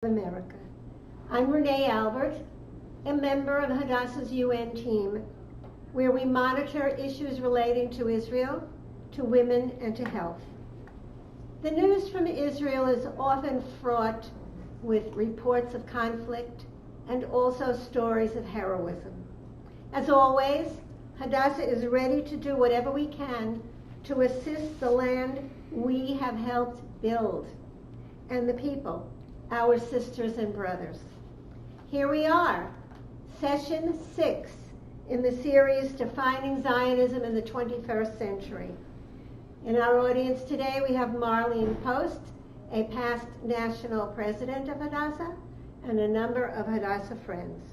America. I'm Renee Albert, a member of Hadassah's UN team, where we monitor issues relating to Israel, to women, and to health. The news from Israel is often fraught with reports of conflict and also stories of heroism. As always, Hadassah is ready to do whatever we can to assist the land we have helped build and the people, our sisters and brothers. Here we are, session 6 in the series Defining Zionism in the 21st Century. In our audience today, we have Marlene Post, a past national president of Hadassah, and a number of Hadassah friends.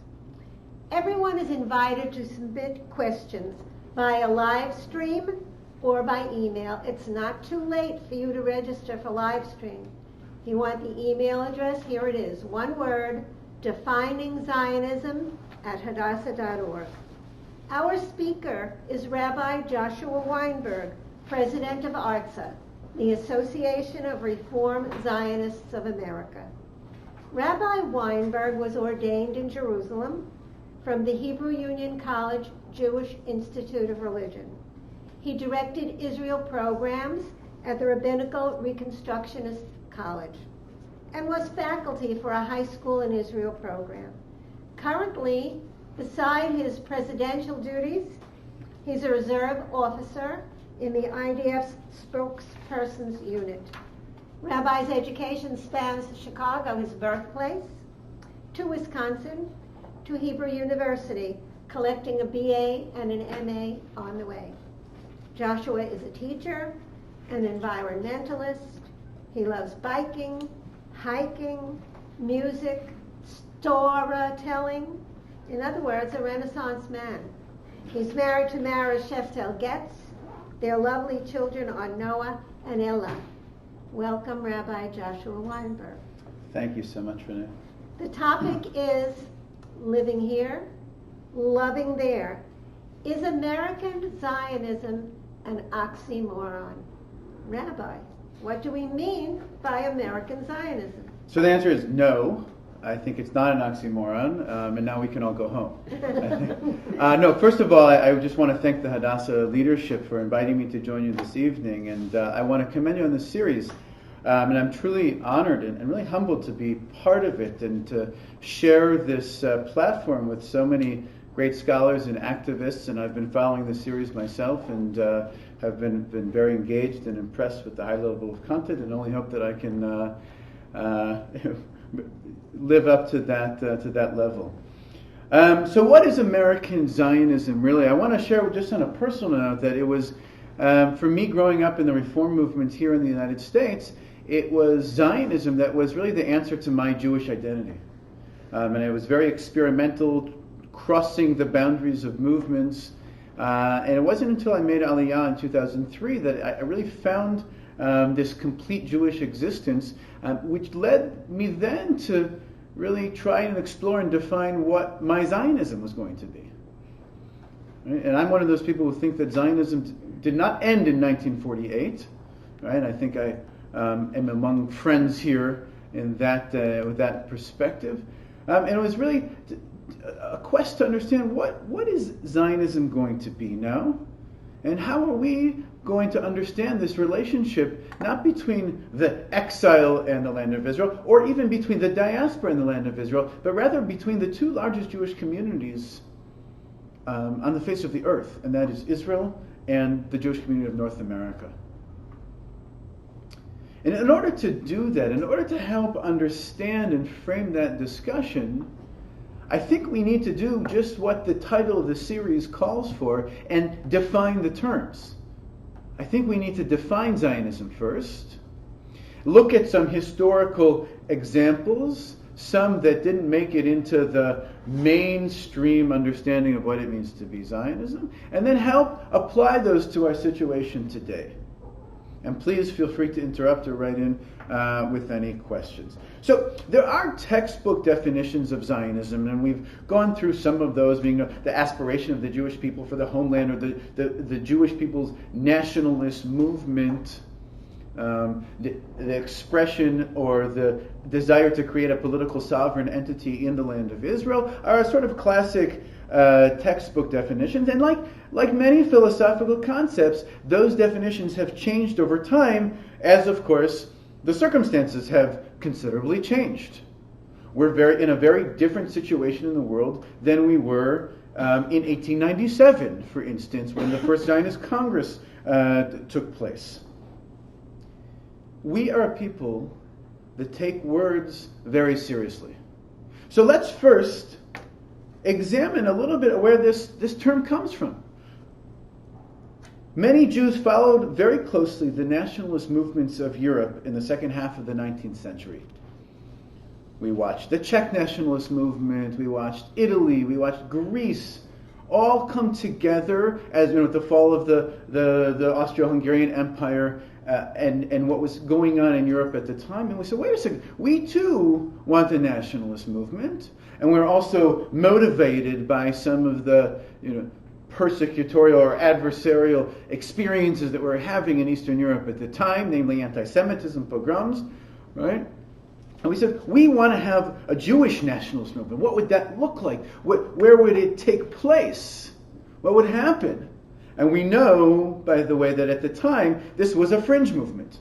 Everyone is invited to submit questions via live stream or by email. It's not too late for you to register for live stream. If you want the email address, here it is. One word, definingzionism@hadassah.org. Our speaker is Rabbi Joshua Weinberg, president of ARZA, the Association of Reform Zionists of America. Rabbi Weinberg was ordained in Jerusalem from the Hebrew Union College Jewish Institute of Religion. He directed Israel programs at the Rabbinical Reconstructionist College and was faculty for a high school in Israel program. Currently, beside his presidential duties, he's a reserve officer in the IDF's spokesperson's unit. Rabbi's education spans Chicago, his birthplace, to Wisconsin, to Hebrew University, collecting a BA and an MA on the way. Joshua is a teacher, an environmentalist. He loves biking, hiking, music, storytelling. In other words, a Renaissance man. He's married to Mara Sheftel Getz. Their lovely children are Noah and Ella. Welcome, Rabbi Joshua Weinberg. Thank you so much, Renee. The topic is living here, loving there. Is American Zionism an oxymoron? Rabbi, what do we mean by American Zionism? So the answer is no. I think it's not an oxymoron, and now we can all go home. No, first of all, I just want to thank the Hadassah leadership for inviting me to join you this evening, and I want to commend you on this series. And I'm truly honored and really humbled to be part of it and to share this platform with so many great scholars and activists. And I've been following the series myself and have been very engaged and impressed with the high level of content, and only hope that I can live up to that level. So what is American Zionism really? I want to share just on a personal note that it was, for me growing up in the reform movement here in the United States, it was Zionism that was really the answer to my Jewish identity. And it was very experimental, crossing the boundaries of movements. And it wasn't until I made Aliyah in 2003 that I really found this complete Jewish existence, which led me then to really try and explore and define what my Zionism was going to be. Right? And I'm one of those people who think that Zionism did not end in 1948. Right? I think I am among friends here in that with that perspective. And it was really a quest to understand what is Zionism going to be now, and how are we going to understand this relationship, not between the exile and the land of Israel, or even between the diaspora and the land of Israel, but rather between the two largest Jewish communities on the face of the earth, and that is Israel and the Jewish community of North America. And in order to do that, in order to help understand and frame that discussion, I think we need to do just what the title of the series calls for and define the terms. I think we need to define Zionism first, look at some historical examples, some that didn't make it into the mainstream understanding of what it means to be Zionism, and then help apply those to our situation today. And please feel free to interrupt or write in with any questions. So there are textbook definitions of Zionism, and we've gone through some of those, being the aspiration of the Jewish people for the homeland, or the Jewish people's nationalist movement. the expression or the desire to create a political sovereign entity in the land of Israel are sort of classic textbook definitions. And like many philosophical concepts, those definitions have changed over time as, of course, the circumstances have considerably changed. We're in a very different situation in the world than we were in 1897, for instance, when the first Zionist Congress took place. We are a people that take words very seriously. So let's first examine a little bit where this term comes from. Many Jews followed very closely the nationalist movements of Europe in the second half of the 19th century. We watched the Czech nationalist movement, we watched Italy, we watched Greece, all come together as with the fall of the Austro-Hungarian Empire and what was going on in Europe at the time. And we said, wait a second, we too want a nationalist movement, and we're also motivated by some of the persecutorial or adversarial experiences that we're having in Eastern Europe at the time, namely anti-Semitism, pogroms, right? And we said, we want to have a Jewish nationalist movement. What would that look like? Where would it take place? What would happen? And we know, by the way, that at the time, this was a fringe movement.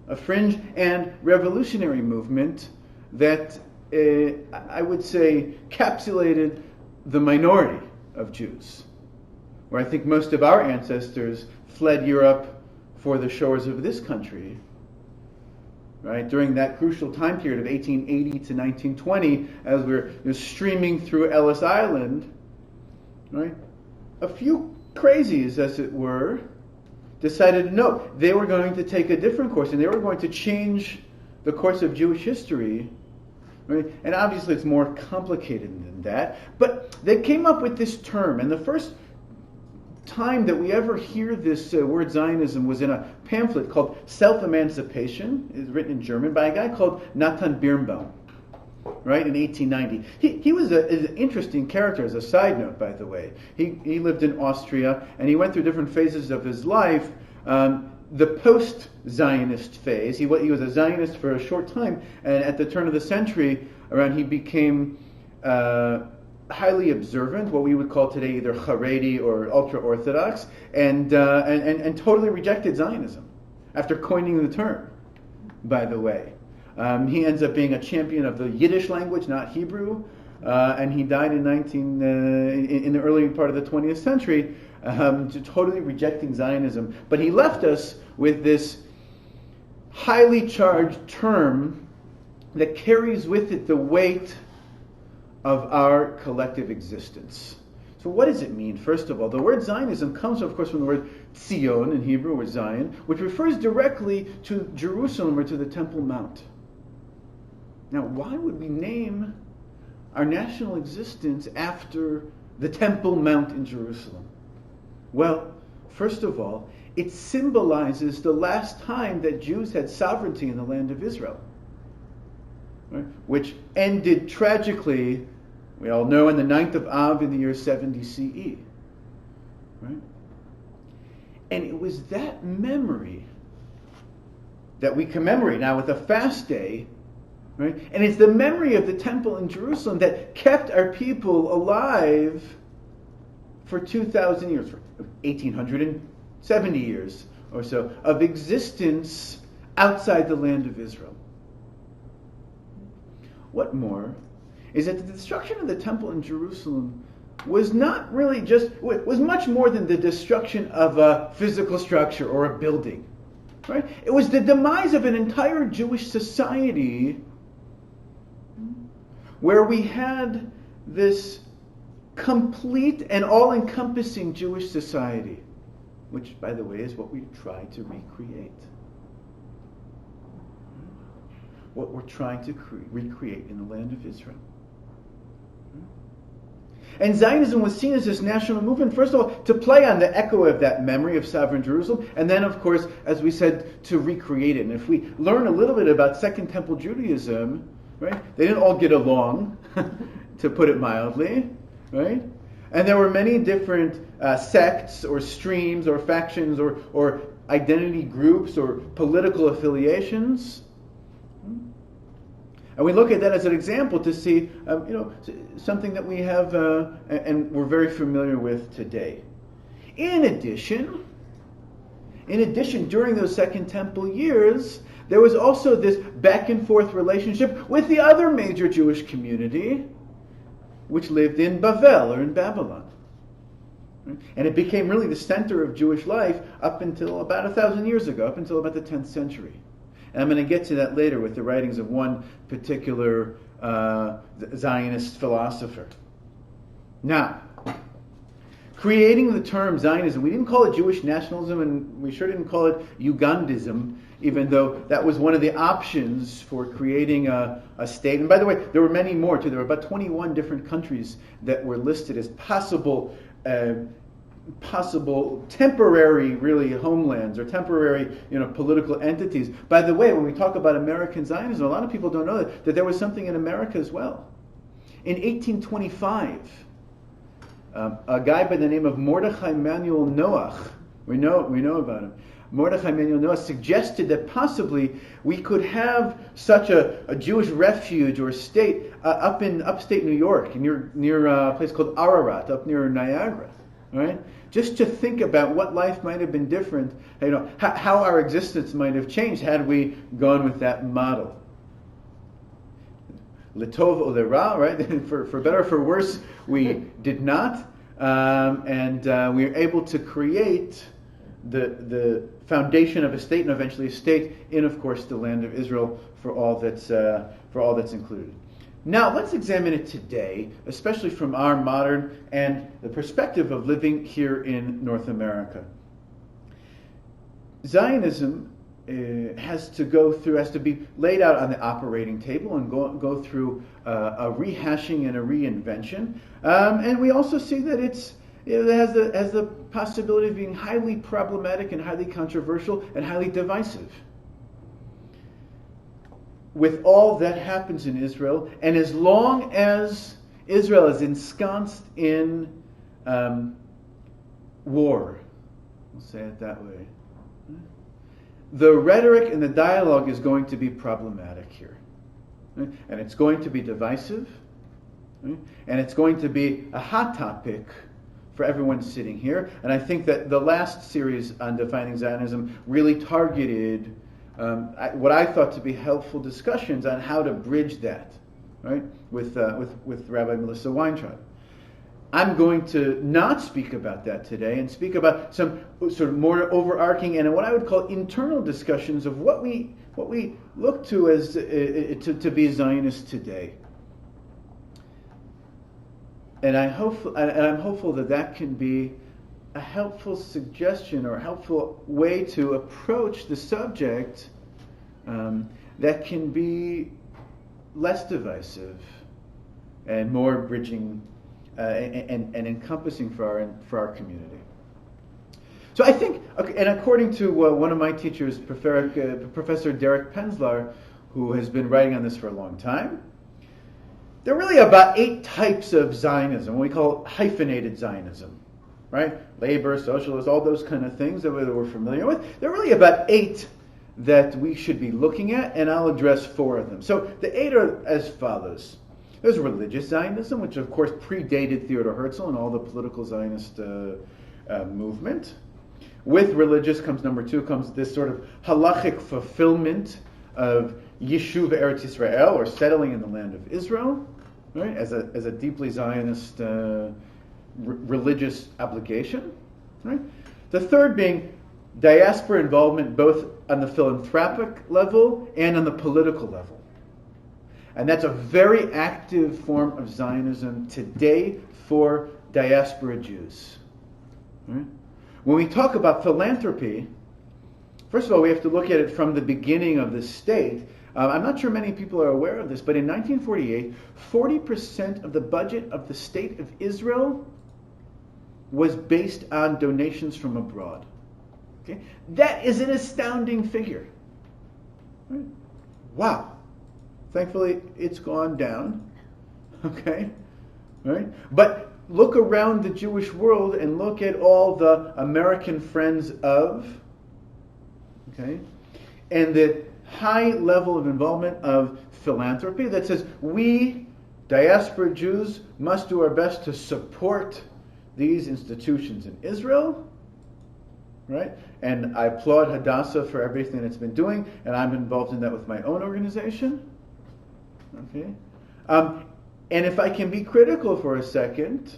A fringe and revolutionary movement that, I would say, encapsulated the minority of Jews. Where I think most of our ancestors fled Europe for the shores of this country. Right, during that crucial time period of 1880 to 1920, as we're streaming through Ellis Island, right, a few crazies, as it were, decided no, they were going to take a different course, and they were going to change the course of Jewish history. Right? And obviously it's more complicated than that, but they came up with this term, and the first time that we ever hear this word Zionism was in a pamphlet called Self-Emancipation. It's written in German by a guy called Nathan Birnbaum, right, in 1890. He was an interesting character, as a side note, by the way. He lived in Austria, and he went through different phases of his life. The post-Zionist phase, he was a Zionist for a short time, and at the turn of the century, he became highly observant, what we would call today either Haredi or ultra-Orthodox, and totally rejected Zionism after coining the term, by the way. He ends up being a champion of the Yiddish language, not Hebrew, and he died in the early part of the 20th century, totally rejecting Zionism. But he left us with this highly charged term that carries with it the weight of our collective existence. So what does it mean? First of all, the word Zionism comes, of course, from the word Zion in Hebrew, or Zion, which refers directly to Jerusalem or to the Temple Mount. Now, why would we name our national existence after the Temple Mount in Jerusalem? Well, first of all, it symbolizes the last time that Jews had sovereignty in the land of Israel, right? Which ended tragically, we all know, in the 9th of Av in the year 70 CE. Right? And it was that memory that we commemorate now with a fast day, right? And it's the memory of the temple in Jerusalem that kept our people alive for 2,000 years, for 1,870 years or so of existence outside the land of Israel. What more is that the destruction of the temple in Jerusalem was not really was much more than the destruction of a physical structure or a building. Right? It was the demise of an entire Jewish society where we had this complete and all-encompassing Jewish society, which, by the way, is what we try to recreate. What we're trying to recreate in the land of Israel. And Zionism was seen as this national movement, first of all, to play on the echo of that memory of sovereign Jerusalem, and then, of course, as we said, to recreate it. And if we learn a little bit about Second Temple Judaism, right, they didn't all get along, to put it mildly, right? And there were many different sects or streams or factions or identity groups or political affiliations. And we look at that as an example to see, something that we have and we're very familiar with today. In addition, during those Second Temple years, there was also this back and forth relationship with the other major Jewish community, which lived in Bavel or in Babylon. And it became really the center of Jewish life up until about 1,000 years ago, up until about the 10th century. And I'm going to get to that later with the writings of one particular Zionist philosopher. Now, creating the term Zionism, we didn't call it Jewish nationalism, and we sure didn't call it Ugandism, even though that was one of the options for creating a state. And by the way, there were many more too. There were about 21 different countries that were listed as possible temporary, really, homelands or temporary, political entities. By the way, when we talk about American Zionism, a lot of people don't know that there was something in America as well. In 1825, a guy by the name of Mordechai Manuel Noach, we know about him. Mordechai Manuel Noach suggested that possibly we could have such a Jewish refuge or state up in upstate New York, near a place called Ararat, up near Niagara, right? Just to think about what life might have been different, how our existence might have changed had we gone with that model. L'tov ou l'ra, right? For better or for worse, we did not, and we were able to create the foundation of a state, and eventually a state in, of course, the land of Israel for all that's included. Now, let's examine it today, especially from our modern and the perspective of living here in North America. Zionism has to be laid out on the operating table and go through a rehashing and a reinvention. And we also see that it has the possibility of being highly problematic and highly controversial and highly divisive. With all that happens in Israel, and as long as Israel is ensconced in war, we'll say it that way, the rhetoric and the dialogue is going to be problematic here. And it's going to be divisive, and it's going to be a hot topic for everyone sitting here. And I think that the last series on defining Zionism really targeted what I thought to be helpful discussions on how to bridge that, right, with Rabbi Melissa Weintraub. I'm going to not speak about that today and speak about some sort of more overarching and what I would call internal discussions of what we look to as to be Zionist today. And I'm hopeful that can be a helpful suggestion or a helpful way to approach the subject that can be less divisive and more bridging and encompassing for our community. So I think, and according to one of my teachers, Professor Derek Penzlar, who has been writing on this for a long time, there are really about 8 types of Zionism, what we call hyphenated Zionism, right? Labor, socialist, all those kind of things that we're familiar with. There are really about 8 that we should be looking at, and I'll address 4 of them. So the 8 are as follows. There's religious Zionism, which of course predated Theodor Herzl and all the political Zionist movement. With religious comes number 2, comes this sort of halachic fulfillment of Yishuv Eretz Yisrael, or settling in the land of Israel, right? As a deeply Zionist religious obligation, right? The third being diaspora involvement both on the philanthropic level and on the political level. And that's a very active form of Zionism today for diaspora Jews. Right? When we talk about philanthropy, first of all, we have to look at it from the beginning of the state. I'm not sure many people are aware of this, but in 1948, 40% of the budget of the state of Israel was based on donations from abroad. Okay? That is an astounding figure. Right? Wow. Thankfully, it's gone down. Okay? Right? But look around the Jewish world and look at all the American friends of okay? And the high level of involvement of philanthropy that says we, diaspora Jews, must do our best to support these institutions in Israel, right? And I applaud Hadassah for everything it's been doing, and I'm involved in that with my own organization, okay? And if I can be critical for a second,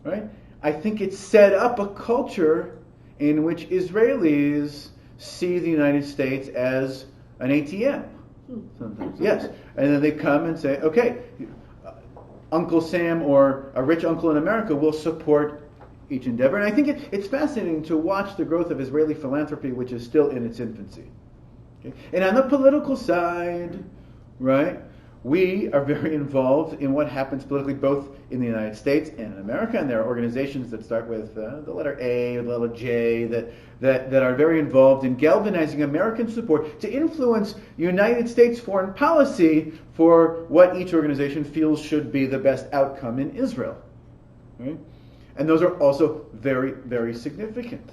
right? I think it set up a culture in which Israelis see the United States as an ATM. Sometimes, yes. And then they come and say, okay, Uncle Sam or a rich uncle in America will support each endeavor. And I think it's fascinating to watch the growth of Israeli philanthropy, which is still in its infancy. Okay? And on the political side, right, we are very involved in what happens politically both in the United States and in America, and there are organizations that start with the letter A or the letter J that are very involved in galvanizing American support to influence United States foreign policy for what each organization feels should be the best outcome in Israel. Right? And those are also very, very significant.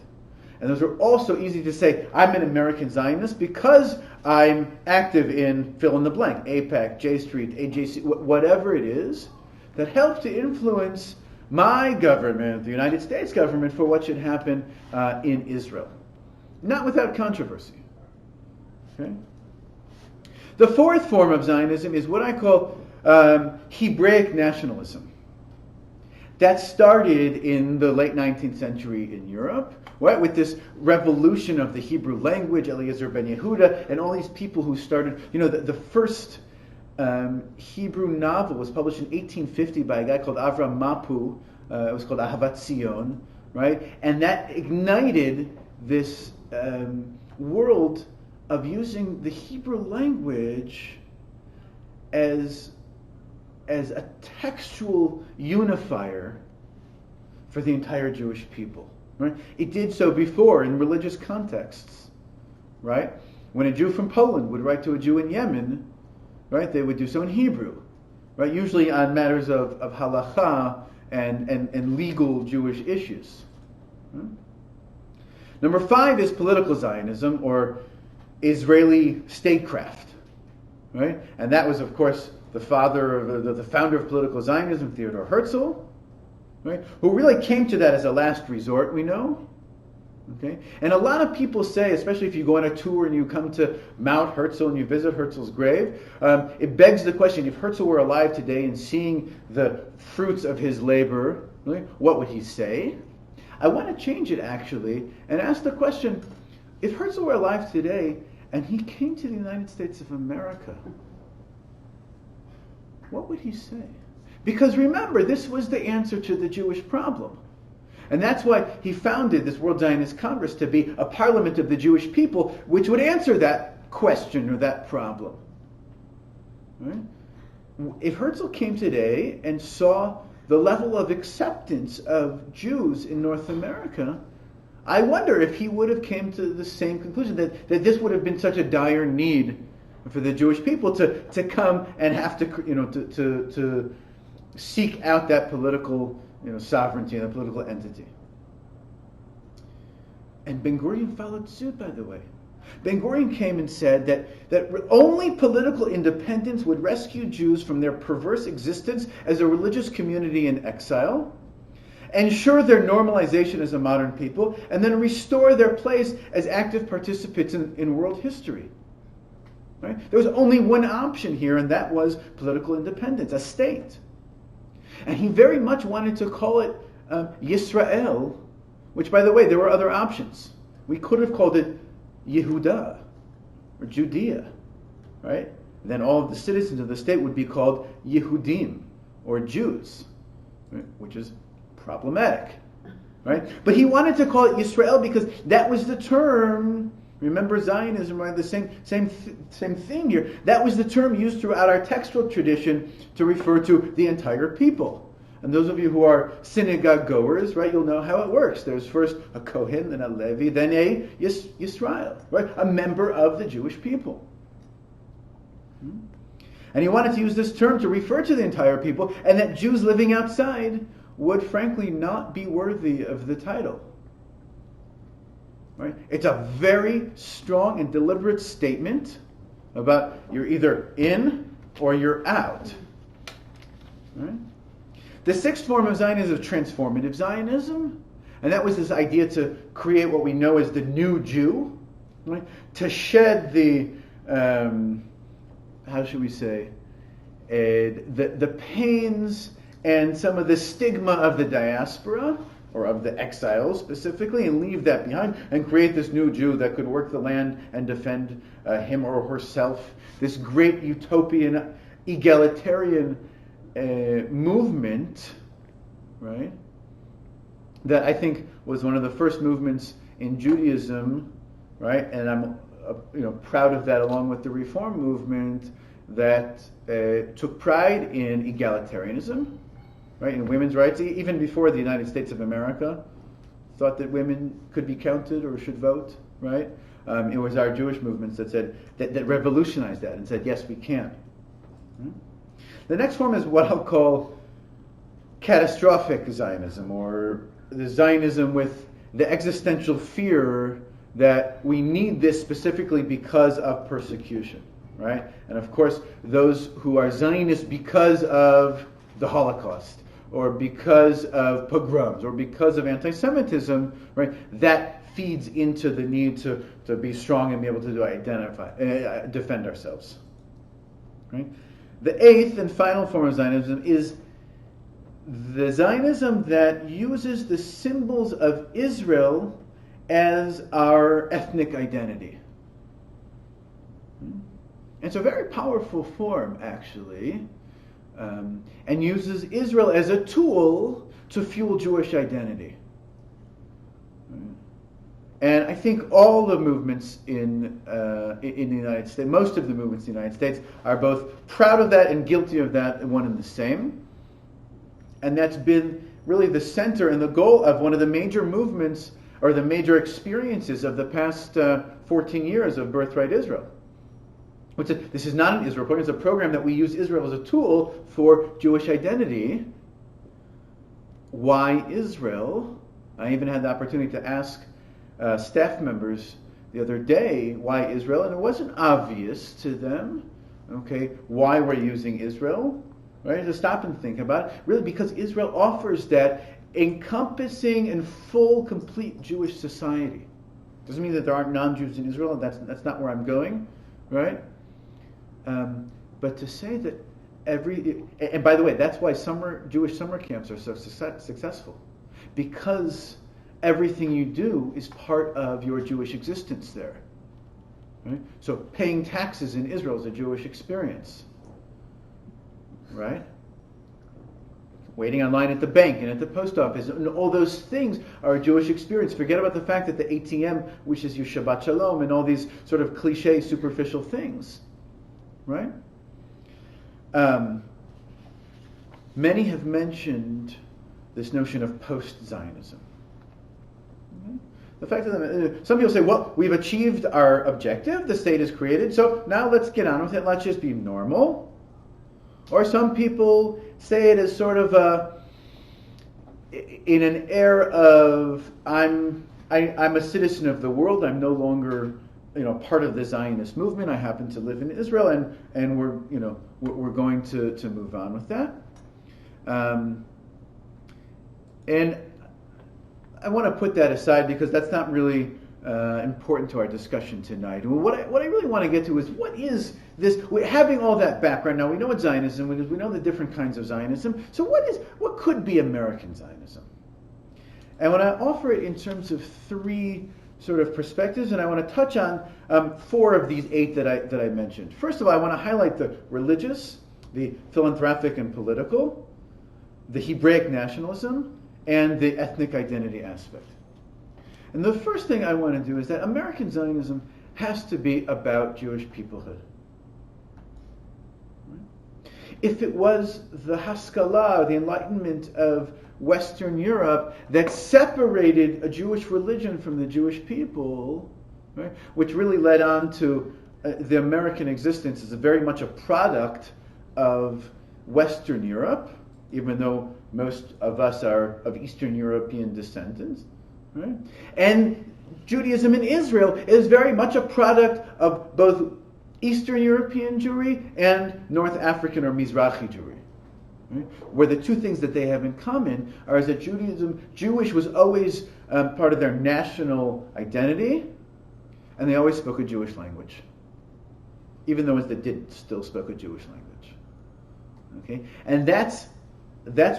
And those are also easy to say, I'm an American Zionist because I'm active in fill in the blank, AIPAC, J Street, AJC, whatever it is, that help to influence my government, the United States government, for what should happen in Israel. Not without controversy. Okay? The fourth form of Zionism is what I call Hebraic nationalism. That started in the late 19th century in Europe, right, with this revolution of the Hebrew language, Eliezer ben Yehuda, and all these people who started, the first Hebrew novel was published in 1850 by a guy called Avram Mapu. It was called Ahavat Zion, right? And that ignited this world of using the Hebrew language as a textual unifier for the entire Jewish people. Right? It did so before in religious contexts. Right? When a Jew from Poland would write to a Jew in Yemen, right, they would do so in Hebrew. Right? Usually on matters of halacha and legal Jewish issues. Right? Number 5 is political Zionism, or Israeli statecraft. Right? And that was, of course, the founder of political Zionism, Theodor Herzl, right, who really came to that as a last resort, we know. Okay? And a lot of people say, especially if you go on a tour and you come to Mount Herzl and you visit Herzl's grave, it begs the question, if Herzl were alive today and seeing the fruits of his labor, right, what would he say? I want to change it, actually, and ask the question, if Herzl were alive today and he came to the United States of America, what would he say? Because remember, this was the answer to the Jewish problem. And that's why he founded this World Zionist Congress, to be a parliament of the Jewish people, which would answer that question or that problem. Right? If Herzl came today and saw the level of acceptance of Jews in North America, I wonder if he would have came to the same conclusion, that this would have been such a dire need for the Jewish people to come and have to, to seek out that political, sovereignty and a political entity. And Ben Gurion followed suit, by the way. Ben Gurion came and said that only political independence would rescue Jews from their perverse existence as a religious community in exile, ensure their normalization as a modern people, and then restore their place as active participants in world history. Right? There was only one option here, and that was political independence, a state. And he very much wanted to call it Yisrael, which, by the way, there were other options. We could have called it Yehuda, or Judea, right? And then all of the citizens of the state would be called Yehudim, or Jews, right? Which is problematic, right? But he wanted to call it Yisrael because that was the term. Remember Zionism, right? The same thing here. That was the term used throughout our textual tradition to refer to the entire people. And those of you who are synagogue goers, right, you'll know how it works. There's first a Kohen, then a Levi, then a Yisrael, right? A member of the Jewish people. And he wanted to use this term to refer to the entire people, and that Jews living outside would frankly not be worthy of the title. right? It's a very strong and deliberate statement about you're either in or you're out. Right? The sixth form of Zionism is Transformative Zionism, and that was this idea to create what we know as the new Jew, right? To shed the, how should we say, the pains and some of the stigma of the diaspora, or of the exiles specifically, and leave that behind and create this new Jew that could work the land and defend him or herself. This great utopian, egalitarian movement, right? That I think was one of the first movements in Judaism, right? And I'm proud of that, along with the Reform movement, that took pride in egalitarianism, right, in women's rights, even before the United States of America thought that women could be counted or should vote, right? It was our Jewish movements that said that revolutionized that and said, yes, we can. The next form is what I'll call catastrophic Zionism, or the Zionism with the existential fear that we need this specifically because of persecution, right? And of course, those who are Zionists because of the Holocaust, or because of pogroms, or because of anti-Semitism, right? That feeds into the need to be strong and be able to defend ourselves, right? The eighth and final form of Zionism is the Zionism that uses the symbols of Israel as our ethnic identity. And it's a very powerful form, actually, and uses Israel as a tool to fuel Jewish identity. And I think all the movements in the United States, most of the movements in the United States, are both proud of that and guilty of that, one and the same. And that's been really the center and the goal of one of the major movements, or the major experiences of the past 14 years of Birthright Israel. This is not an Israel program, it's a program that we use Israel as a tool for Jewish identity. Why Israel? I even had the opportunity to ask staff members the other day why Israel, and it wasn't obvious to them, okay, why we're using Israel, right? To stop and think about it. Really, because Israel offers that encompassing and full, complete Jewish society. Doesn't mean that there aren't non-Jews in Israel, that's not where I'm going, right? But to say that and by the way, that's why Jewish summer camps are so successful, because everything you do is part of your Jewish existence there. Right? So paying taxes in Israel is a Jewish experience. Right? Waiting online at the bank and at the post office, and all those things are a Jewish experience. Forget about the fact that the ATM wishes you Shabbat Shalom and all these sort of cliche, superficial things. Right? Many have mentioned this notion of post-Zionism. The fact that some people say, well, we've achieved our objective, the state is created, so now let's get on with it, let's just be normal. Or some people say it as sort of in an air of, I'm a citizen of the world, I'm no longer part of the Zionist movement, I happen to live in Israel, and we're going to move on with that. And I want to put that aside because that's not really important to our discussion tonight. What I really want to get to is, what is this? Having all that background, now we know what Zionism is, we know the different kinds of Zionism. So what could be American Zionism? And when I offer it in terms of three sort of perspectives, and I want to touch on 4 of these 8 that I mentioned. First of all, I want to highlight the religious, the philanthropic and political, the Hebraic nationalism, and the ethnic identity aspect. And the first thing I want to do is that American Zionism has to be about Jewish peoplehood. If it was the Haskalah, the Enlightenment of Western Europe, that separated a Jewish religion from the Jewish people, right, which really led on to the American existence as very much a product of Western Europe, even though most of us are of Eastern European descendants, right? And Judaism in Israel is very much a product of both Eastern European Jewry and North African or Mizrahi Jewry. Right? Where the two things that they have in common are that Jewish was always part of their national identity, and they always spoke a Jewish language, even those that did still spoke a Jewish language. Okay, and that's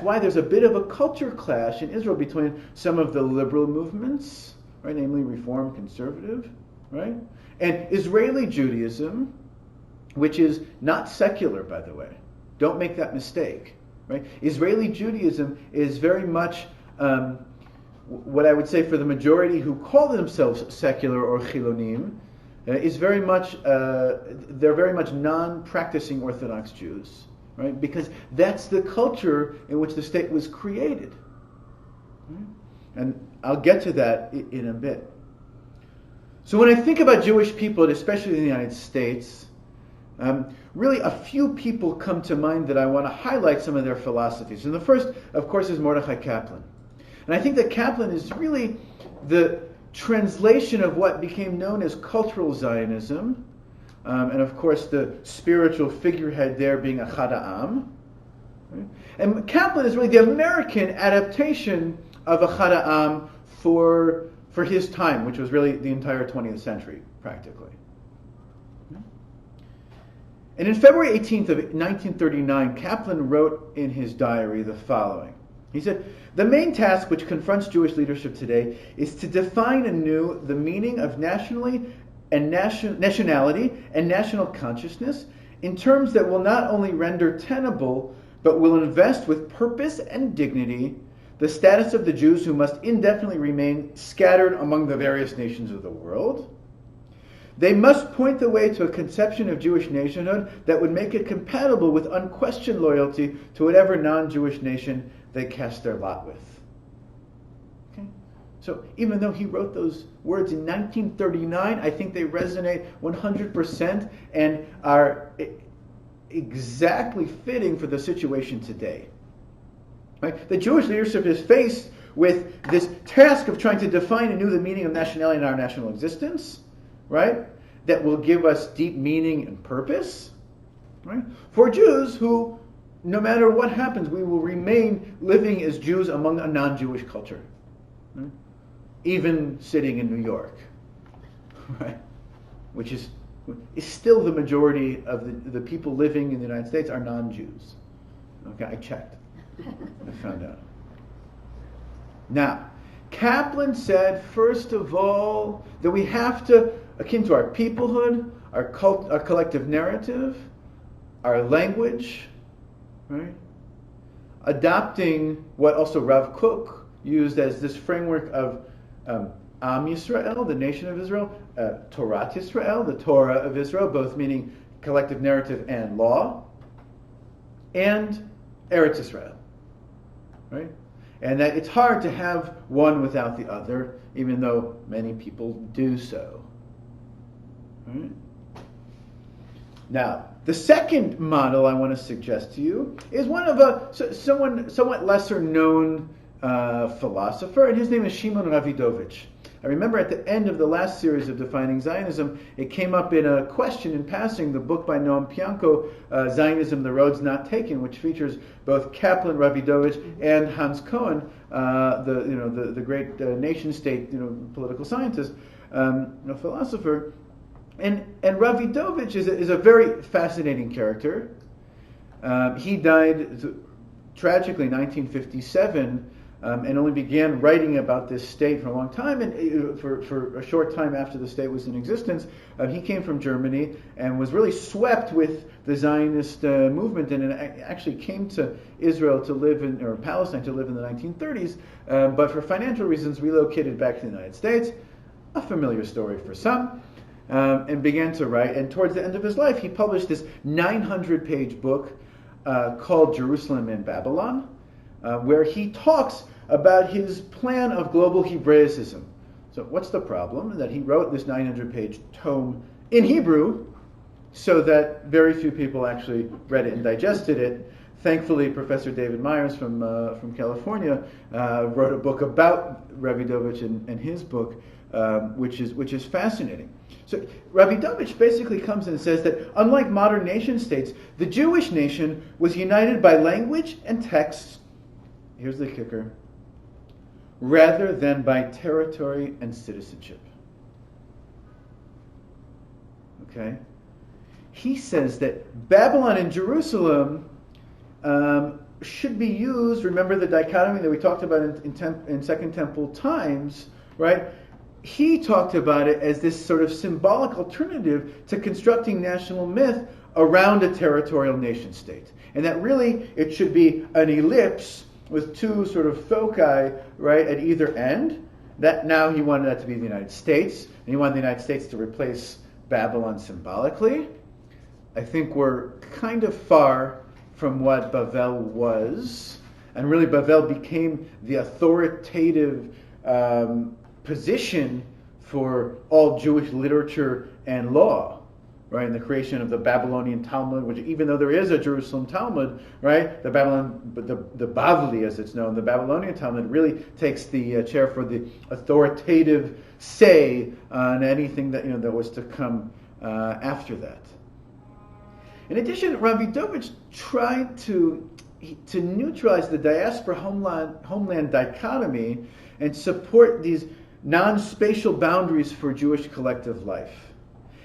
why there's a bit of a culture clash in Israel between some of the liberal movements, right, namely Reform, Conservative, right, and Israeli Judaism, which is not secular, by the way. Don't make that mistake, right? Israeli Judaism is very much what I would say for the majority who call themselves secular or chilonim, is very much they're very much non-practicing Orthodox Jews, right? Because that's the culture in which the state was created, right? And I'll get to that in a bit. So when I think about Jewish people, especially in the United States, really a few people come to mind that I want to highlight some of their philosophies. And the first, of course, is Mordechai Kaplan. And I think that Kaplan is really the translation of what became known as cultural Zionism, and of course the spiritual figurehead there being Achad Ha'am. Right? And Kaplan is really the American adaptation of Achad Ha'am for his time, which was really the entire 20th century, practically. And in February 18th of 1939, Kaplan wrote in his diary the following. He said, "The main task which confronts Jewish leadership today is to define anew the meaning of nationality and national consciousness in terms that will not only render tenable, but will invest with purpose and dignity the status of the Jews who must indefinitely remain scattered among the various nations of the world. They must point the way to a conception of Jewish nationhood that would make it compatible with unquestioned loyalty to whatever non-Jewish nation they cast their lot with." Okay? So even though he wrote those words in 1939, I think they resonate 100% and are exactly fitting for the situation today. Right? The Jewish leadership is faced with this task of trying to define anew the meaning of nationality in our national existence, right? That will give us deep meaning and purpose, right? For Jews who, no matter what happens, we will remain living as Jews among a non-Jewish culture, right? Even sitting in New York, right? Which is still the majority of the people living in the United States are non-Jews. Okay, I checked. I found out. Now, Kaplan said, first of all, that we have to, akin to our peoplehood, our collective narrative, our language, right? Adopting what also Rav Kook used as this framework of Am Yisrael, the nation of Israel, Torat Yisrael, the Torah of Israel, both meaning collective narrative and law, and Eretz Yisrael, right? And that it's hard to have one without the other, even though many people do so. Right? Now, the second model I want to suggest to you is one of someone somewhat lesser known philosopher, and his name is Shimon Davidovich. I remember at the end of the last series of Defining Zionism, it came up in a question in passing, the book by Noam Pianko, Zionism, The Roads Not Taken, which features both Kaplan, Davidovich, and Hans Cohen, the great nation-state political scientist, philosopher. And Davidovich is a very fascinating character. He died tragically in 1957, and only began writing about this state for a long time, and for a short time after the state was in existence. He came from Germany and was really swept with the Zionist movement, and actually came to Israel to live or Palestine to live in the 1930s, but for financial reasons relocated back to the United States, a familiar story for some, and began to write. And towards the end of his life, he published this 900-page book called Jerusalem and Babylon, where he talks about his plan of global Hebraicism. So what's the problem? That he wrote this 900-page tome in Hebrew so that very few people actually read it and digested it. Thankfully, Professor David Myers from California wrote a book about Davidovich and his book. which is fascinating. So Davidovich basically comes and says that unlike modern nation states, the Jewish nation was united by language and texts, here's the kicker, rather than by territory and citizenship. Okay? He says that Babylon and Jerusalem should be used, remember the dichotomy that we talked about in Second Temple times, right? He talked about it as this sort of symbolic alternative to constructing national myth around a territorial nation state. And that really it should be an ellipse with two sort of foci, right, at either end. That now he wanted that to be the United States, and he wanted the United States to replace Babylon symbolically. I think we're kind of far from what Bavel was, and really Bavel became the authoritative position for all Jewish literature and law, right? And the creation of the Babylonian Talmud, which even though there is a Jerusalem Talmud, right, the Bavli as it's known, the Babylonian Talmud really takes the chair for the authoritative say on anything that that was to come after that. In addition, Davidovich tried to neutralize the diaspora-homeland dichotomy and support these non-spatial boundaries for Jewish collective life.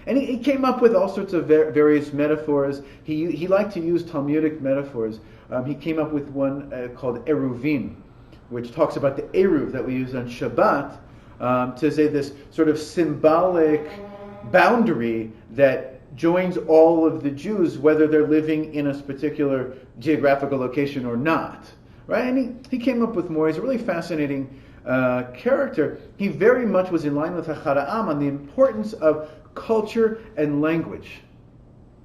And he came up with all sorts of various metaphors. He liked to use Talmudic metaphors. He came up with one called Eruvin, which talks about the Eruv that we use on Shabbat to say this sort of symbolic boundary that joins all of the Jews, whether they're living in a particular geographical location or not. Right? And he came up with more. He's a really fascinating character. He very much was in line with Ahad Ha'am on the importance of culture and language.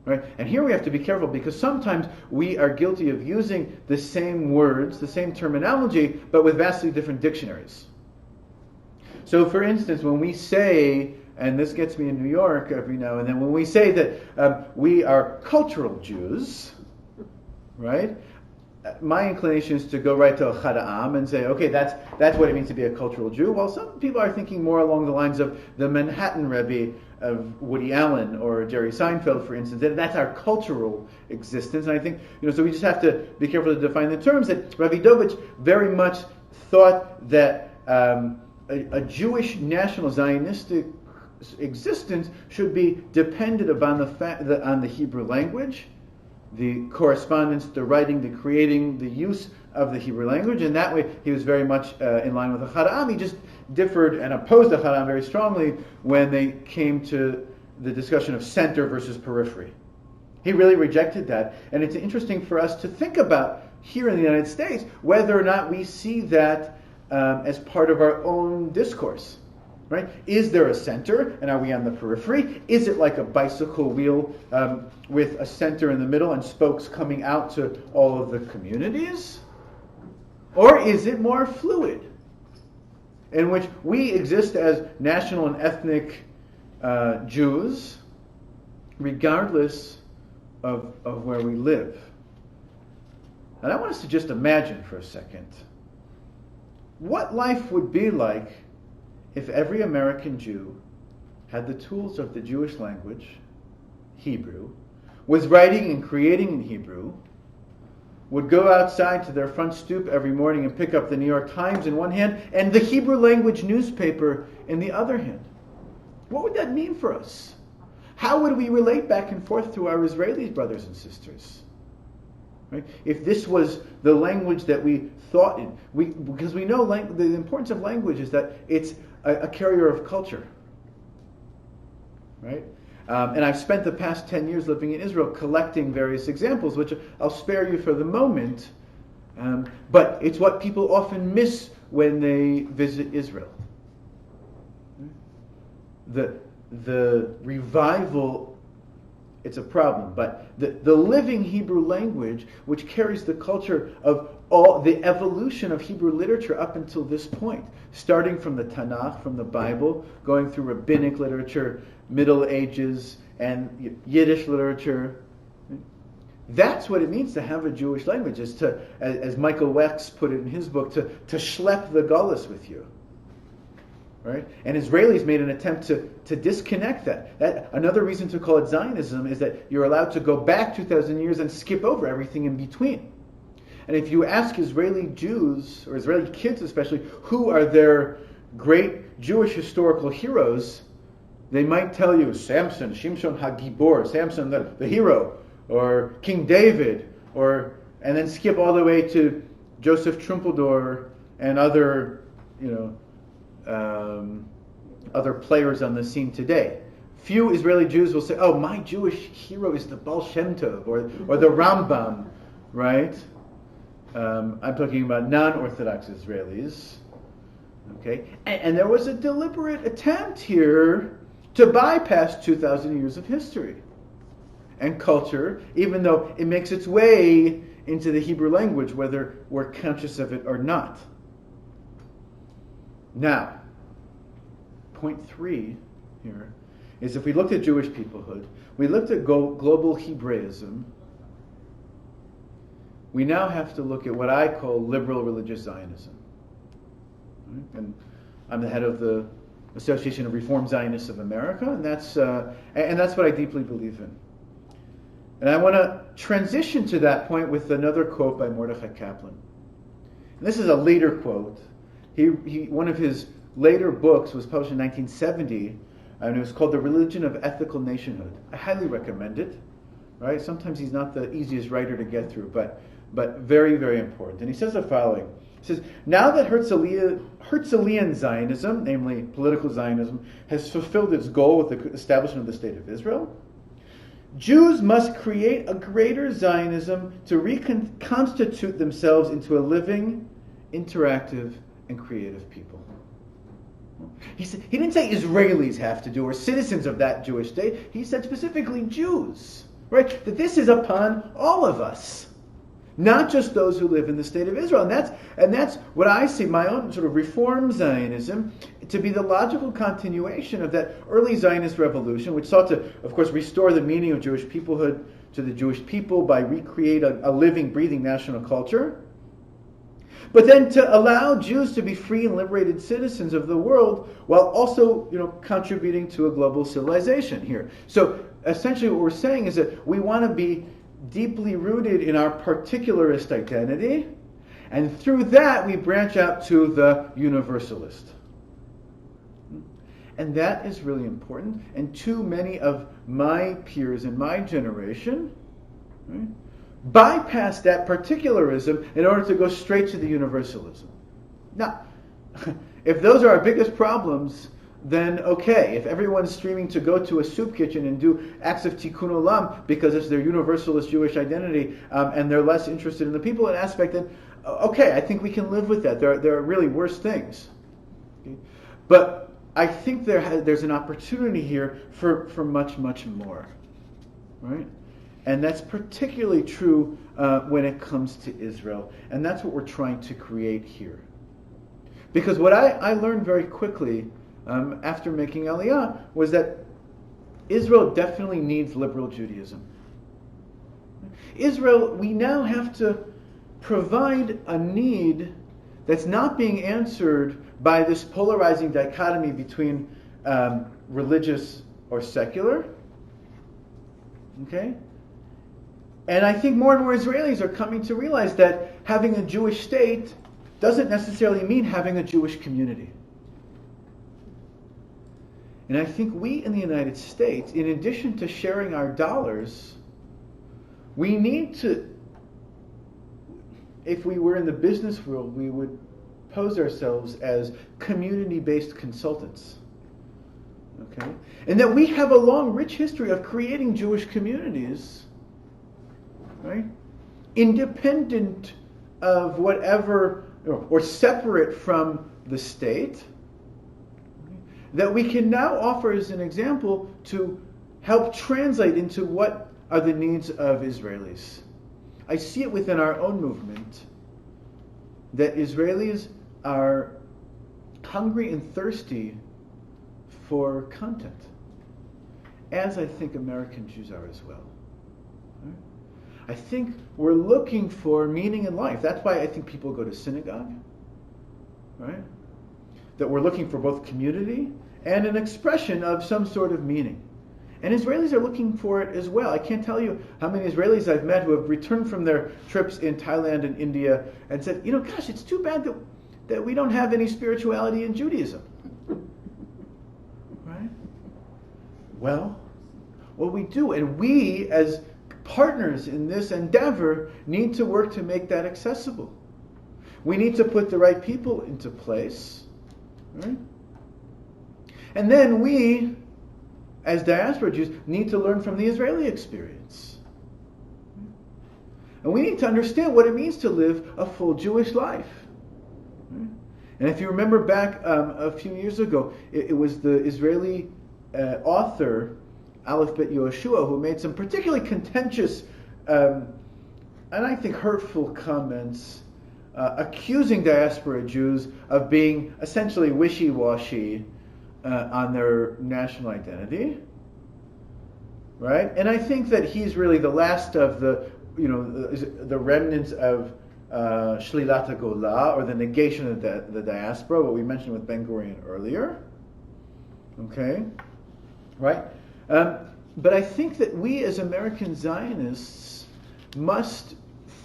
Right? And here we have to be careful because sometimes we are guilty of using the same words, the same terminology, but with vastly different dictionaries. So for instance, when we say, and this gets me in New York every now and then, when we say that we are cultural Jews, right? My inclination is to go right to Ahad Ha'am and say, okay, that's what it means to be a cultural Jew. Well, some people are thinking more along the lines of the Manhattan Rebbe of Woody Allen or Jerry Seinfeld, for instance. And that's our cultural existence. And I think, so we just have to be careful to define the terms. That Davidovich very much thought that a Jewish national Zionistic existence should be dependent upon on the Hebrew language, the correspondence, the writing, the creating, the use of the Hebrew language, and that way he was very much in line with Ahad Ha'am. He just differed and opposed Ahad Ha'am very strongly when they came to the discussion of center versus periphery. He really rejected that, and it's interesting for us to think about here in the United States whether or not we see that as part of our own discourse. Right? Is there a center, and are we on the periphery? Is it like a bicycle wheel with a center in the middle and spokes coming out to all of the communities? Or is it more fluid, in which we exist as national and ethnic Jews, regardless of where we live? And I want us to just imagine for a second what life would be like if every American Jew had the tools of the Jewish language, Hebrew, was writing and creating in Hebrew, would go outside to their front stoop every morning and pick up the New York Times in one hand and the Hebrew language newspaper in the other hand. What would that mean for us? How would we relate back and forth to our Israeli brothers and sisters? Right? If this was the language that we thought in, because we know the importance of language is that it's a carrier of culture. Right? And I've spent the past 10 years living in Israel collecting various examples, which I'll spare you for the moment, but it's what people often miss when they visit Israel. The revival, it's a problem, but the living Hebrew language, which carries the culture of all the evolution of Hebrew literature up until this point, starting from the Tanakh, from the Bible, going through rabbinic literature, Middle Ages, and Yiddish literature. That's what it means to have a Jewish language, is to, as Michael Wex put it in his book, to schlep the gullus with you. right? And Israelis made an attempt to disconnect that. Another reason to call it Zionism is that you're allowed to go back 2,000 years and skip over everything in between. And if you ask Israeli Jews, or Israeli kids especially, who are their great Jewish historical heroes, they might tell you Samson, Shimshon HaGibor, Samson the hero, or King David, and then skip all the way to Joseph Trumpeldor and other, other players on the scene today. Few Israeli Jews will say, "Oh, my Jewish hero is the Baal Shem Tov or the Rambam," right? I'm talking about non-Orthodox Israelis. Okay, and there was a deliberate attempt here to bypass 2,000 years of history and culture, even though it makes its way into the Hebrew language, whether we're conscious of it or not. Now, point 3 here is if we looked at Jewish peoplehood, we looked at global Hebraism, we now have to look at what I call liberal religious Zionism. And I'm the head of the Association of Reformed Zionists of America, and that's what I deeply believe in. And I want to transition to that point with another quote by Mordechai Kaplan. And this is a later quote. One of his later books was published in 1970, and it was called The Religion of Ethical Nationhood. I highly recommend it. Right? Sometimes he's not the easiest writer to get through, but very, very important. And he says the following. He says, now that Herzlian Zionism, namely political Zionism, has fulfilled its goal with the establishment of the State of Israel, Jews must create a greater Zionism to reconstitute themselves into a living, interactive, and creative people. He didn't say Israelis have to do, or citizens of that Jewish state. He said specifically Jews, right? That this is upon all of us, not just those who live in the state of Israel. And that's what I see, my own sort of Reform Zionism, to be the logical continuation of that early Zionist revolution, which sought to, of course, restore the meaning of Jewish peoplehood to the Jewish people by recreate a living, breathing national culture. But then to allow Jews to be free and liberated citizens of the world while also, contributing to a global civilization here. So essentially what we're saying is that we want to be deeply rooted in our particularist identity, and through that we branch out to the universalist. And that is really important. And too many of my peers in my generation, right, bypass that particularism in order to go straight to the universalism. Now, if those are our biggest problems, then okay. If everyone's streaming to go to a soup kitchen and do acts of tikkun olam because it's their universalist Jewish identity, and they're less interested in the people and aspect, then okay, I think we can live with that. There are really worse things. Okay? But I think there's an opportunity here for much, much more. Right? And that's particularly true when it comes to Israel. And that's what we're trying to create here. Because what I learned very quickly after making Aliyah was that Israel definitely needs liberal Judaism. Israel, we now have to provide a need that's not being answered by this polarizing dichotomy between religious or secular. Okay? And I think more and more Israelis are coming to realize that having a Jewish state doesn't necessarily mean having a Jewish community. And I think we in the United States, in addition to sharing our dollars, we need to, if we were in the business world, we would pose ourselves as community-based consultants. Okay? And that we have a long, rich history of creating Jewish communities, right? Independent of whatever, or separate from the state, that we can now offer as an example to help translate into what are the needs of Israelis. I see it within our own movement that Israelis are hungry and thirsty for content, as I think American Jews are as well. Right? I think we're looking for meaning in life. That's why I think people go to synagogue, right? that we're looking for both community and an expression of some sort of meaning. And Israelis are looking for it as well. I can't tell you how many Israelis I've met who have returned from their trips in Thailand and India and said, gosh, it's too bad that we don't have any spirituality in Judaism. Right? Well, we do. And we, as partners in this endeavor, need to work to make that accessible. We need to put the right people into place. Right? And then we, as diaspora Jews, need to learn from the Israeli experience. And we need to understand what it means to live a full Jewish life. And if you remember back a few years ago, it was the Israeli author, Aleph Bet Yehoshua, who made some particularly contentious and I think hurtful comments accusing diaspora Jews of being essentially wishy-washy on their national identity, right? And I think that he's really the last of the remnants of Shlilat HaGola, or the negation of the diaspora, what we mentioned with Ben Gurion earlier. Okay, right? But I think that we as American Zionists must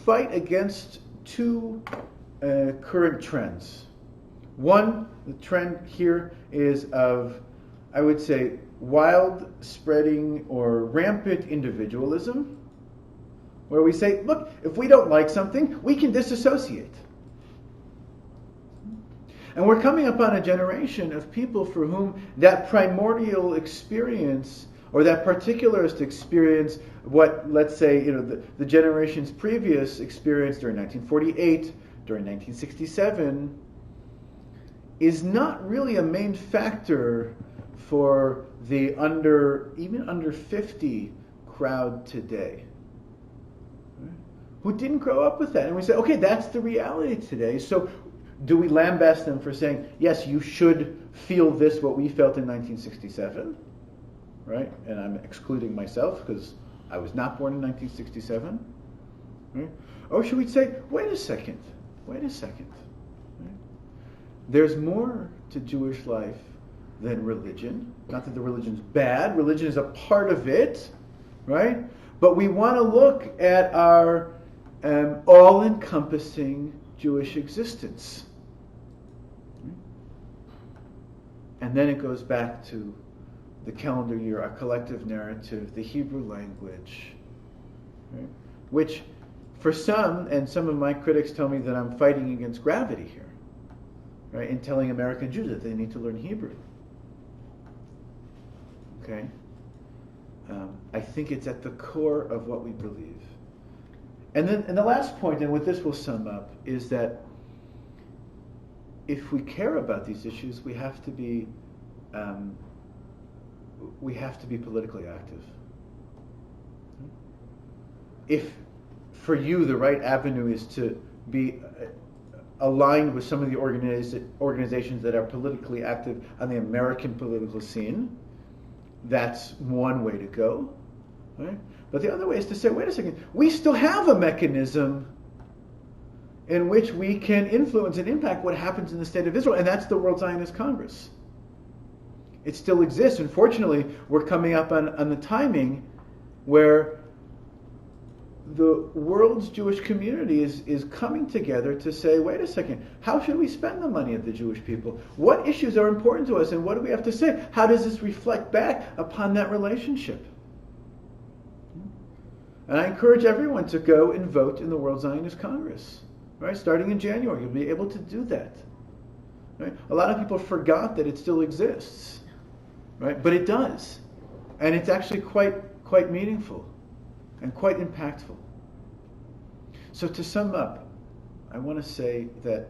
fight against two current trends. One, the trend here is of, I would say, wild spreading or rampant individualism, where we say, look, if we don't like something, we can disassociate. And we're coming upon a generation of people for whom that primordial experience, or that particularist experience, what, let's say, the generations previous experienced during 1948, during 1967, is not really a main factor for the even under 50 crowd today, who didn't grow up with that. And we say, okay, that's the reality today. So do we lambast them for saying, yes, you should feel this, what we felt in 1967, right? And I'm excluding myself because I was not born in 1967, right? Or should we say, wait a second, right? There's more to Jewish life than religion. Not that the religion's bad. Religion is a part of it, right? But we want to look at our all-encompassing Jewish existence. And then it goes back to the calendar year, our collective narrative, the Hebrew language, right? Which for some, and some of my critics tell me that I'm fighting against gravity here, right, in telling American Jews that they need to learn Hebrew. Okay? I think it's at the core of what we believe. And the last point, and with this we'll sum up, is that if we care about these issues, we have to be politically active. If for you the right avenue is to be aligned with some of the organizations that are politically active on the American political scene, that's one way to go, right? But the other way is to say, wait a second, we still have a mechanism in which we can influence and impact what happens in the State of Israel, and that's the World Zionist Congress. It still exists. Unfortunately, we're coming up on the timing where the world's Jewish community is coming together to say, wait a second, how should we spend the money of the Jewish people? What issues are important to us, and what do we have to say? How does this reflect back upon that relationship? And I encourage everyone to go and vote in the World Zionist Congress, right? Starting in January, you'll be able to do that. Right? A lot of people forgot that it still exists, right? But it does, and it's actually quite meaningful and quite impactful. So to sum up, I want to say that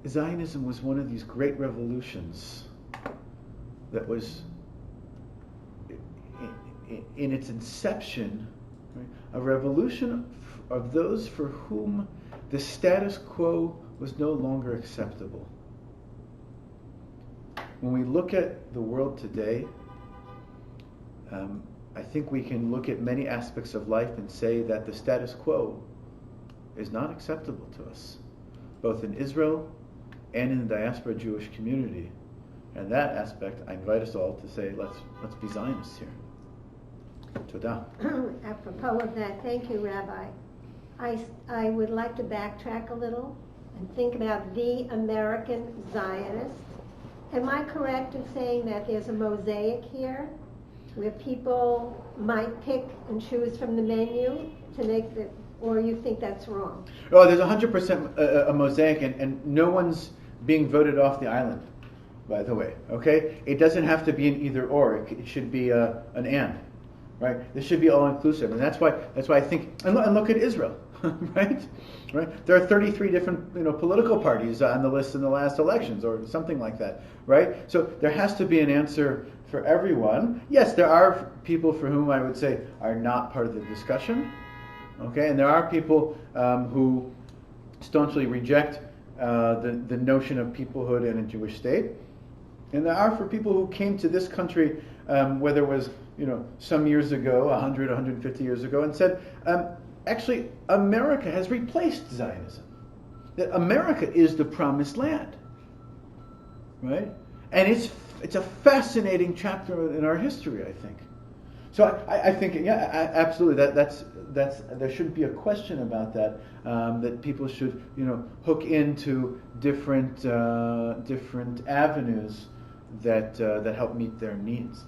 Zionism was one of these great revolutions that was, in its inception, right, a revolution of those for whom the status quo was no longer acceptable. When we look at the world today, I think we can look at many aspects of life and say that the status quo is not acceptable to us, both in Israel and in the diaspora Jewish community. And that aspect, I invite us all to say, let's be Zionists here. Todah. Apropos of that, thank you, Rabbi. I would like to backtrack a little and think about the American Zionist. Am I correct in saying that there's a mosaic here where people might pick and choose from the menu to make the, or you think that's wrong? Oh, there's 100% a mosaic, and no one's being voted off the island, by the way, okay? It doesn't have to be an either or. It should be an and, right? This should be all-inclusive, and that's why I think, and look at Israel, right? There are 33 different political parties on the list in the last elections, or something like that, right? So there has to be an answer for everyone. Yes, there are people for whom I would say are not part of the discussion, okay? And there are people who staunchly reject the notion of peoplehood in a Jewish state. And there are for people who came to this country, whether it was some years ago, 100, 150 years ago, and said, actually, America has replaced Zionism. That America is the promised land, right? And it's a fascinating chapter in our history, I think. So I think, yeah, absolutely. That's there shouldn't be a question about that. That people should hook into different avenues that help meet their needs.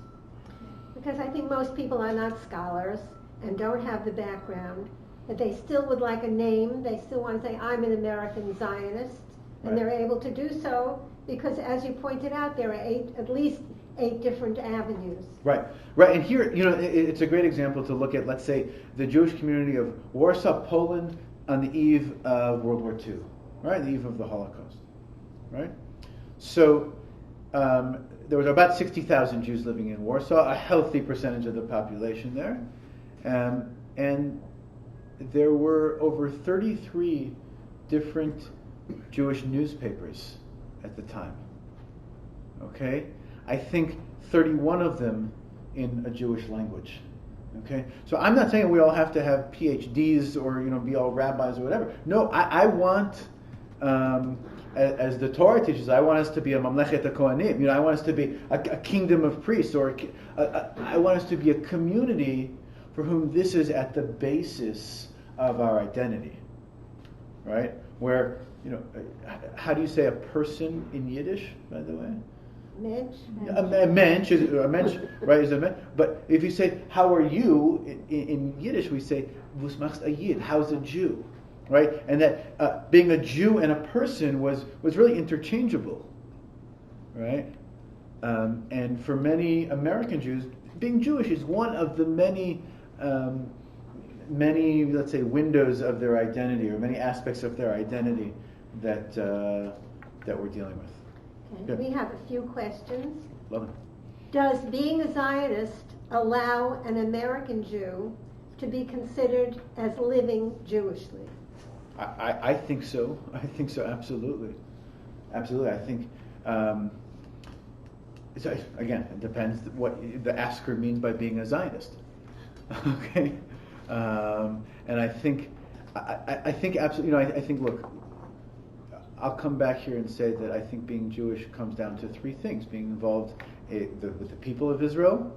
Because I think most people are not scholars and don't have the background, but they still would like a name. They still want to say, I'm an American Zionist, and they're able to do so because, as you pointed out, there are at least eight different avenues. Right. And here, it's a great example to look at, let's say, the Jewish community of Warsaw, Poland, on the eve of World War II, right? The eve of the Holocaust, right? So there was about 60,000 Jews living in Warsaw, a healthy percentage of the population there, and there were over 33 different Jewish newspapers at the time. Okay? I think 31 of them in a Jewish language. Okay? So I'm not saying we all have to have PhDs or be all rabbis or whatever. No, I want, as the Torah teaches, I want us to be a mamlechet kohanim. I want us to be a kingdom of priests, or I want us to be a community for whom this is at the basis of our identity. Right? Where, how do you say a person in Yiddish, by the way? Mensch. A mensch, right? Is a mensch. But if you say, how are you, in Yiddish we say, was machst a Yid? How's a Jew? Right? And that being a Jew and a person was really interchangeable. Right? And for many American Jews, being Jewish is one of the many, let's say, windows of their identity, or many aspects of their identity that we're dealing with. Okay. We have a few questions. Love it. Does being a Zionist allow an American Jew to be considered as living Jewishly? I think so. I think so, absolutely. Absolutely. I think, so again, it depends what the asker means by being a Zionist. Okay? And I think absolutely, I think, look, I'll come back here and say that I think being Jewish comes down to three things: being involved with the people of Israel,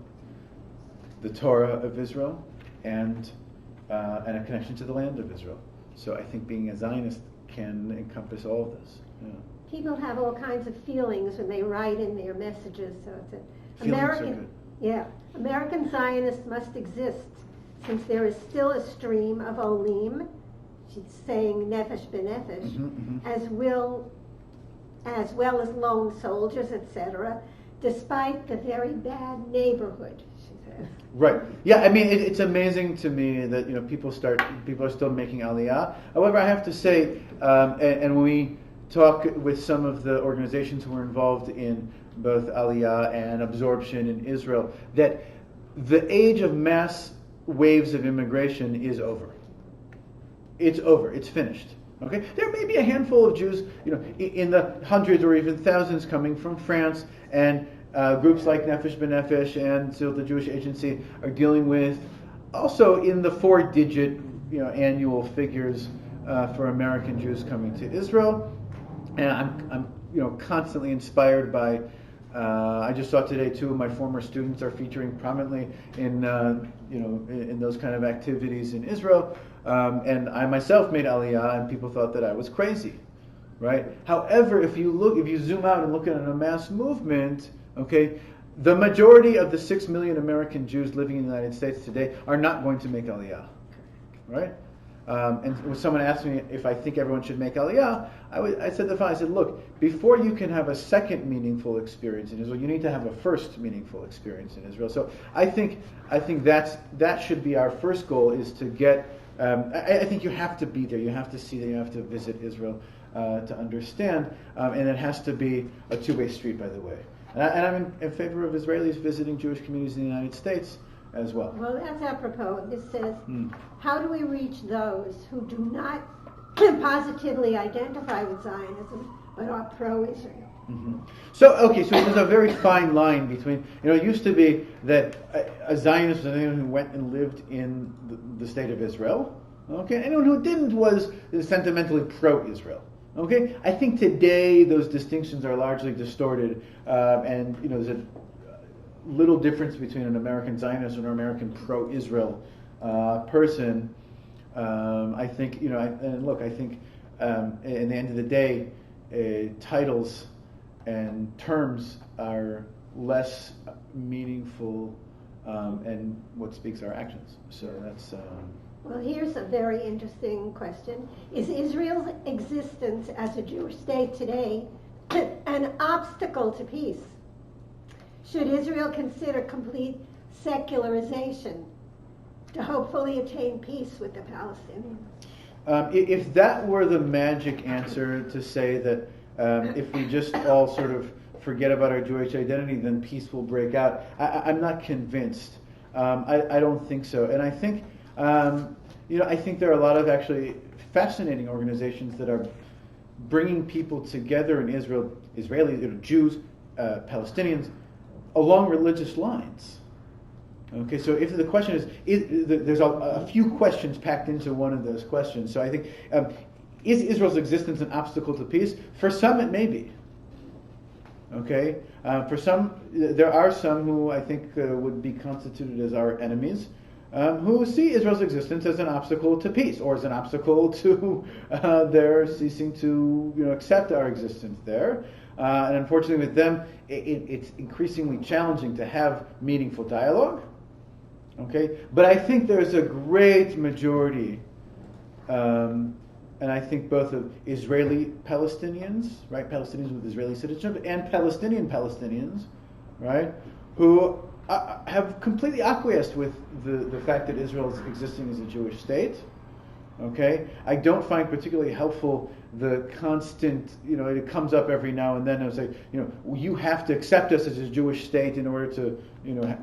the Torah of Israel, and a connection to the land of Israel. So I think being a Zionist can encompass all of this. Yeah. People have all kinds of feelings when they write in their messages. So it's American Zionists must exist since there is still a stream of olim. She's saying nefesh b'nefesh, as well as lone soldiers, etc., despite the very bad neighborhood, she says. Right. Yeah. I mean, it's amazing to me that people are still making Aliyah. However, I have to say, and when we talk with some of the organizations who are involved in both Aliyah and absorption in Israel, that the age of mass waves of immigration is over. It's over. It's finished. Okay. There may be a handful of Jews, in the hundreds or even thousands coming from France, and groups like Nefesh B'Nefesh and so the Jewish Agency are dealing with also in the 4-digit, annual figures for American Jews coming to Israel. and I'm constantly inspired by. I just saw today 2 of my former students are featuring prominently in in those kind of activities in Israel, and I myself made Aliyah, and people thought that I was crazy, right? However, if you zoom out and look at a mass movement, okay, the majority of the 6 million American Jews living in the United States today are not going to make Aliyah, right? And when someone asked me if I think everyone should make Aliyah, I said the following. I said, look, before you can have a second meaningful experience in Israel, you need to have a first meaningful experience in Israel. So I think that should be our first goal, is to get. I think you have to be there. You have to see that. You have to visit Israel to understand, and it has to be a two-way street, by the way. And I'm in favor of Israelis visiting Jewish communities in the United States as well. Well, that's apropos. This says, how do we reach those who do not positively identify with Zionism but are pro-Israel? Mm-hmm. So there's a very fine line between, it used to be that a Zionist was anyone who went and lived in the state of Israel. Okay, anyone who didn't was sentimentally pro-Israel. Okay, I think today those distinctions are largely distorted, and there's a little difference between an American Zionist and an American pro-Israel person. I think, I think in the end of the day, titles and terms are less meaningful, and what speaks are actions. So that's. Well, here's a very interesting question. Is Israel's existence as a Jewish state today an obstacle to peace? Should Israel consider complete secularization to hopefully attain peace with the Palestinians? If that were the magic answer to say that if we just all sort of forget about our Jewish identity, then peace will break out, I'm not convinced. I don't think so. And I think, I think there are a lot of actually fascinating organizations that are bringing people together in Israel, Israelis, Jews, Palestinians, along religious lines. Okay, so if the question is there's a few questions packed into one of those questions. So I think, is Israel's existence an obstacle to peace? For some, it may be. Okay, for some, there are some who I think would be constituted as our enemies, who see Israel's existence as an obstacle to peace, or as an obstacle to their ceasing to accept our existence there. And unfortunately with them, it's increasingly challenging to have meaningful dialogue. Okay, but I think there's a great majority, and I think both of Israeli Palestinians, right, Palestinians with Israeli citizenship, and Palestinian Palestinians, right, who have completely acquiesced with the fact that Israel is existing as a Jewish state. Okay, I don't find particularly helpful the constant, it comes up every now and then and say, you have to accept us as a Jewish state in order to,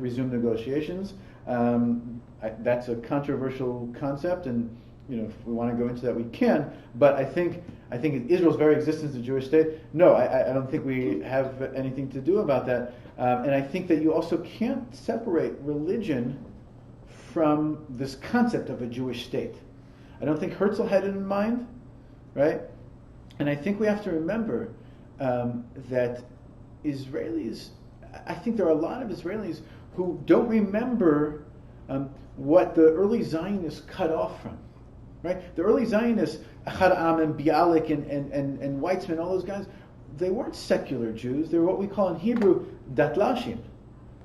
resume negotiations. That's a controversial concept, and if we want to go into that, we can. But I think Israel's very existence as a Jewish state, no, I don't think we have anything to do about that. And I think that you also can't separate religion from this concept of a Jewish state. I don't think Herzl had it in mind, right? And I think we have to remember that Israelis, I think there are a lot of Israelis who don't remember what the early Zionists cut off from, right? The early Zionists, Ahad Am and Bialik and Weitzman, all those guys, they weren't secular Jews. They were what we call in Hebrew datlashim,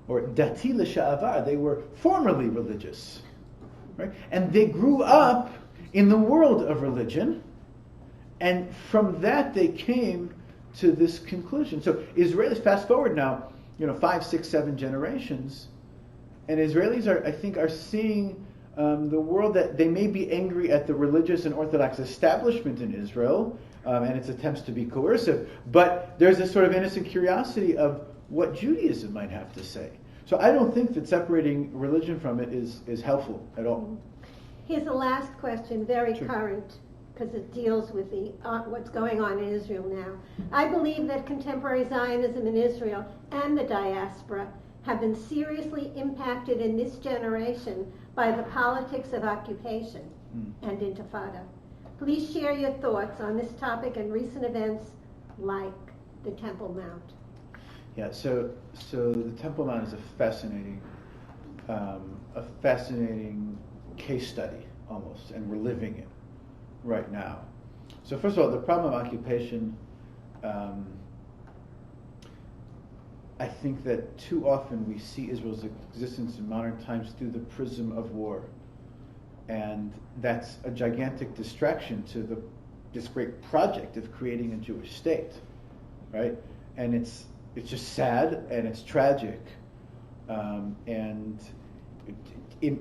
or dati l'sha'avar. They were formerly religious, right? And they grew up in the world of religion, and from that they came to this conclusion. So Israelis, fast forward now, 5, 6, 7 generations, and Israelis are seeing the world that they may be angry at the religious and Orthodox establishment in Israel and its attempts to be coercive, but there's this sort of innocent curiosity of what Judaism might have to say. So I don't think that separating religion from it is helpful at all. Here's the last question, very Sure. current, because it deals with what's going on in Israel now. I believe that contemporary Zionism in Israel and the diaspora have been seriously impacted in this generation by the politics of occupation and intifada. Please share your thoughts on this topic and recent events like the Temple Mount? Yeah, so the Temple Mount is a fascinating case study almost, and we're living it right now. So first of all, the problem of occupation, I think that too often we see Israel's existence in modern times through the prism of war, and that's a gigantic distraction to this great project of creating a Jewish state, right? And it's just sad and it's tragic,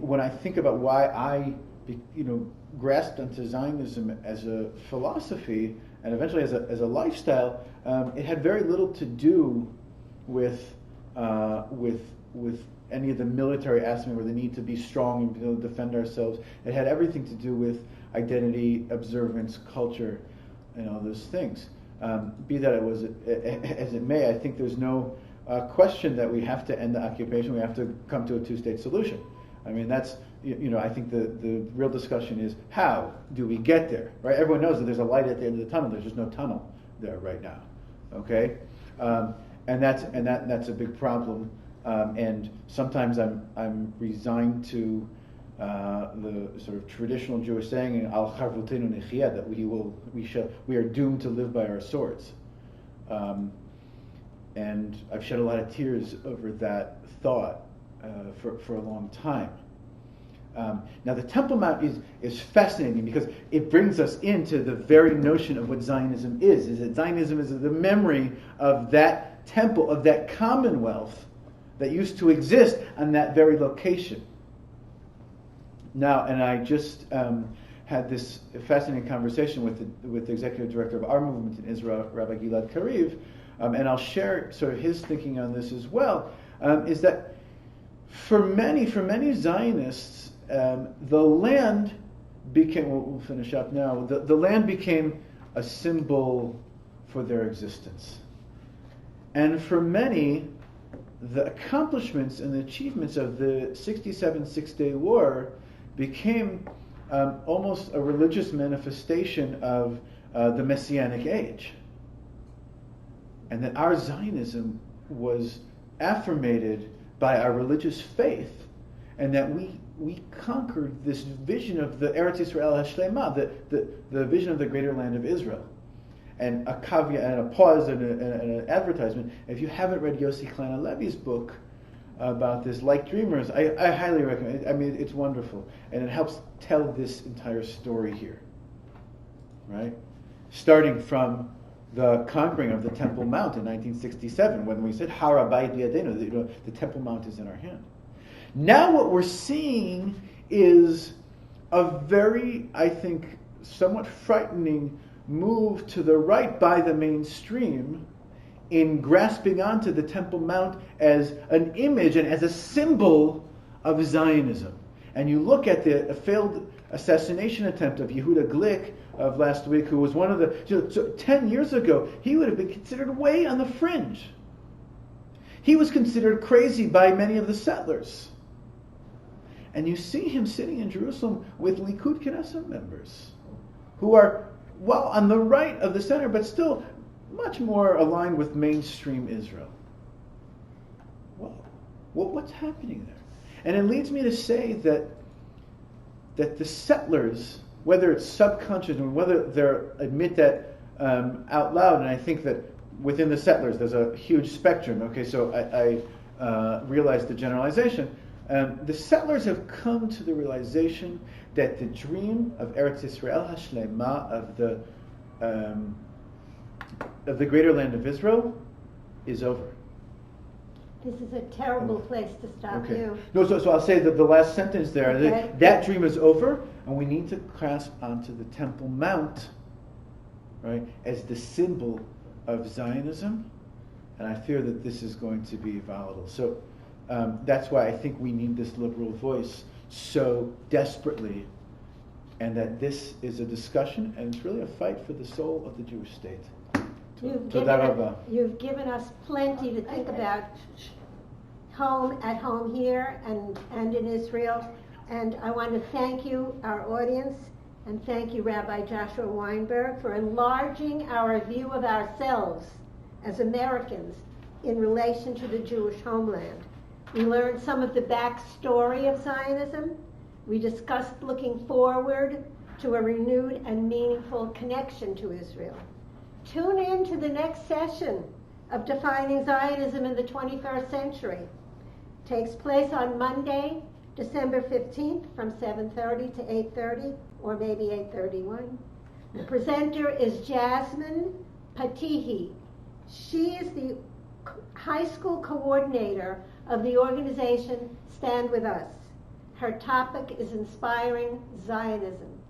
when I think about why I, grasped onto Zionism as a philosophy and eventually as a lifestyle, it had very little to do with any of the military aspect or the need to be strong and be able to defend ourselves. It had everything to do with identity, observance, culture, and all those things. Be that as it may, I think there's no question that we have to end the occupation. We have to come to a two-state solution. I mean, that's, I think the real discussion is, how do we get there, right? Everyone knows that there's a light at the end of the tunnel. There's just no tunnel there right now, okay? And that's a big problem. And sometimes I'm resigned to the sort of traditional Jewish saying, "Al charvutenu nechiyah," that we are doomed to live by our swords. And I've shed a lot of tears over that thought for a long time. Now the Temple Mount is fascinating because it brings us into the very notion of what Zionism is that Zionism is the memory of that temple, of that commonwealth that used to exist on that very location. Now, and I just had this fascinating conversation with the executive director of our movement in Israel, Rabbi Gilad Kariv, and I'll share sort of his thinking on this as well, is that for many Zionists, the land became, we'll finish up now, the land became a symbol for their existence. And for many, the accomplishments and the achievements of the 67 Six-Day War became almost a religious manifestation of the Messianic age. And that our Zionism was affirmated by our religious faith, and that we conquered this vision of the Eretz Yisrael HaShlema, the vision of the greater land of Israel. And a caveat and a pause and an advertisement. If you haven't read Yossi Klein Halevi's book about this, Like Dreamers, I highly recommend it. I mean, it's wonderful. And it helps tell this entire story here. Right? Starting from the conquering of the Temple Mount in 1967, when we said, Har Habayit biyadenu, the Temple Mount is in our hand. Now what we're seeing is a very, I think, somewhat frightening move to the right by the mainstream in grasping onto the Temple Mount as an image and as a symbol of Zionism. And you look at the failed assassination attempt of Yehuda Glick of last week, who was one of the... So 10 years ago, he would have been considered way on the fringe. He was considered crazy by many of the settlers. And you see him sitting in Jerusalem with Likud Knesset members who are, well, on the right of the center, but still much more aligned with mainstream Israel. Well, what's happening there? And it leads me to say that the settlers, whether it's subconscious or whether they admit that out loud, and I think that within the settlers there's a huge spectrum. Okay, so I realize the generalization. The settlers have come to the realization that the dream of Eretz Yisrael HaShlema, of the greater land of Israel, is over. This is a terrible place to stop you. No, so I'll say that the last sentence there, okay. That dream is over, and we need to grasp onto the Temple Mount, right, as the symbol of Zionism, and I fear that this is going to be volatile. So that's why I think we need this liberal voice so desperately, and that this is a discussion, and it's really a fight for the soul of the Jewish state. You've given us plenty to think about at home here and in Israel, and I want to thank you, our audience, And thank you, Rabbi Joshua Weinberg, for enlarging our view of ourselves as Americans in relation to the Jewish homeland. We learned some of the backstory of Zionism. We discussed looking forward to a renewed and meaningful connection to Israel. Tune in to the next session of Defining Zionism in the 21st Century. It takes place on Monday, December 15th from 7:30 to 8:30, or maybe 8:31. The presenter is Jasmine Patihi. She is the high school coordinator of the organization Stand With Us. Her topic is Inspiring Zionism.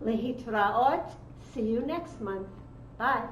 Lehitraot. See you next month. Bye.